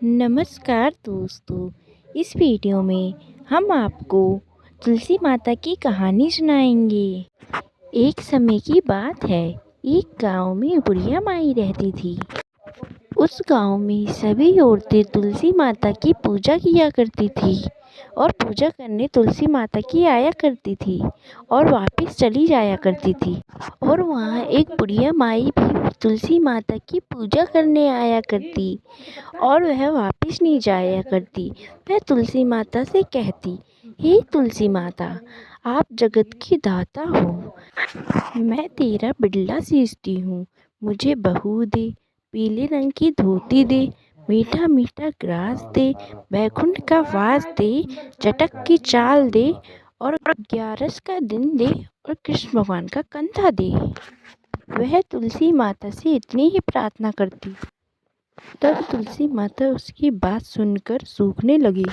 नमस्कार दोस्तों। इस वीडियो में हम आपको तुलसी माता की कहानी सुनाएंगे। एक समय की बात है, एक गांव में बुढ़िया माई रहती थी। उस गांव में सभी औरतें तुलसी माता की पूजा किया करती थी और पूजा करने तुलसी माता की आया करती थी और वापस चली जाया करती थी। और वहाँ एक बुढ़िया माई भी तुलसी माता की पूजा करने आया करती और वह वापस नहीं जाया करती। वह तुलसी माता से कहती, हे तुलसी माता, आप जगत की दाता हो, मैं तेरा बिड़ला सींचती हूँ, मुझे बहू दे, पीले रंग की धोती दे, मीठा मीठा ग्रास दे, बैकुंठ का वास दे, चटक की चाल दे और 11 का दिन दे और कृष्ण भगवान का कंधा दे। वह तुलसी माता से इतनी ही प्रार्थना करती। तब तुलसी माता उसकी बात सुनकर सूखने लगी।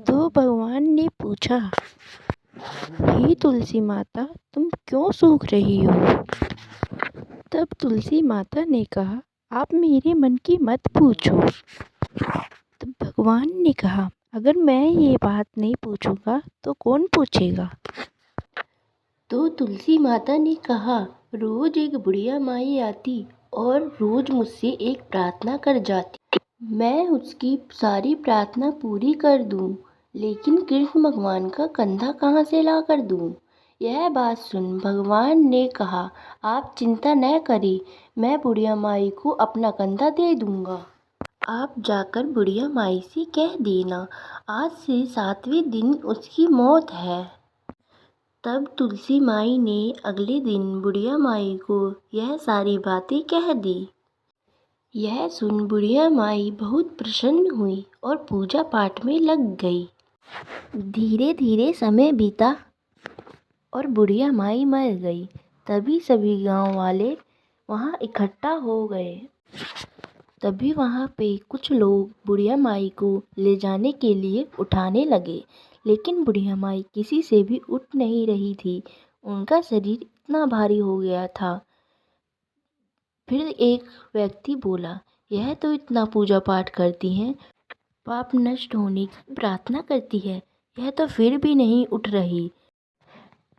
तो भगवान ने पूछा, हे तुलसी माता, तुम क्यों सूख रही हो? तब तुलसी माता ने कहा, आप मेरे मन की मत पूछो। तब भगवान ने कहा, अगर मैं ये बात नहीं पूछूंगा तो कौन पूछेगा? तो तुलसी माता ने कहा, रोज एक बुढ़िया माई आती और रोज मुझसे एक प्रार्थना कर जाती। मैं उसकी सारी प्रार्थना पूरी कर दूं, लेकिन कृष्ण भगवान का कंधा कहाँ से ला कर दूं? यह बात सुन भगवान ने कहा, आप चिंता न करें, मैं बुढ़िया माई को अपना कंधा दे दूंगा। आप जाकर बुढ़िया माई से कह देना, आज से 7वें दिन उसकी मौत है। तब तुलसी माई ने अगले दिन बुढ़िया माई को यह सारी बातें कह दी। यह सुन बुढ़िया माई बहुत प्रसन्न हुई और पूजा पाठ में लग गई। धीरे धीरे समय बीता और बुढ़िया माई मर गई। तभी सभी गांव वाले वहां इकट्ठा हो गए। तभी वहां पे कुछ लोग बुढ़िया माई को ले जाने के लिए उठाने लगे, लेकिन बुढ़िया माई किसी से भी उठ नहीं रही थी। उनका शरीर इतना भारी हो गया था। फिर एक व्यक्ति बोला, यह तो इतना पूजा पाठ करती हैं, पाप नष्ट होने की प्रार्थना करती है, यह तो फिर भी नहीं उठ रही।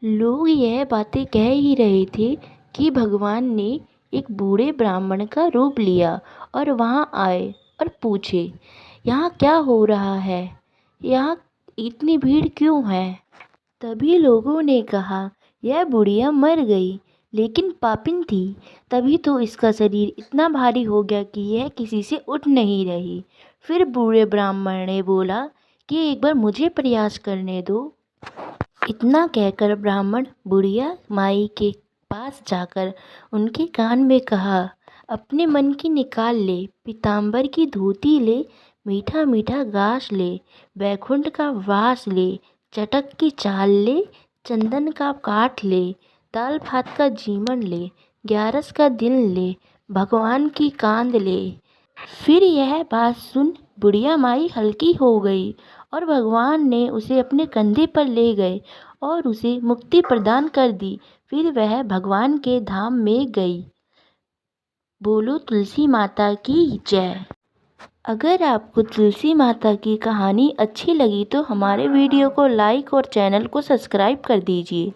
लोग यह बातें कह ही रहे थे कि भगवान ने एक बूढ़े ब्राह्मण का रूप लिया और वहाँ आए और पूछे, यहाँ क्या हो रहा है, यहाँ इतनी भीड़ क्यों है? तभी लोगों ने कहा, यह बुढ़िया मर गई, लेकिन पापिन थी, तभी तो इसका शरीर इतना भारी हो गया कि यह किसी से उठ नहीं रही। फिर बूढ़े ब्राह्मण ने बोला कि एक बार मुझे प्रयास करने दो। इतना कहकर ब्राह्मण बुढ़िया माई के पास जाकर उनके कान में कहा, अपने मन की निकाल ले, पीताम्बर की धोती ले, मीठा मीठा घास ले, बैकुंठ का वास ले, चटक की चाल ले, चंदन का काठ ले, दाल भात का जीवन ले, 11 का दिन ले, भगवान की कांध ले। फिर यह बात सुन बुढ़िया माई हल्की हो गई और भगवान ने उसे अपने कंधे पर ले गए और उसे मुक्ति प्रदान कर दी। फिर वह भगवान के धाम में गई। बोलो तुलसी माता की जय। अगर आपको तुलसी माता की कहानी अच्छी लगी तो हमारे वीडियो को लाइक और चैनल को सब्सक्राइब कर दीजिए।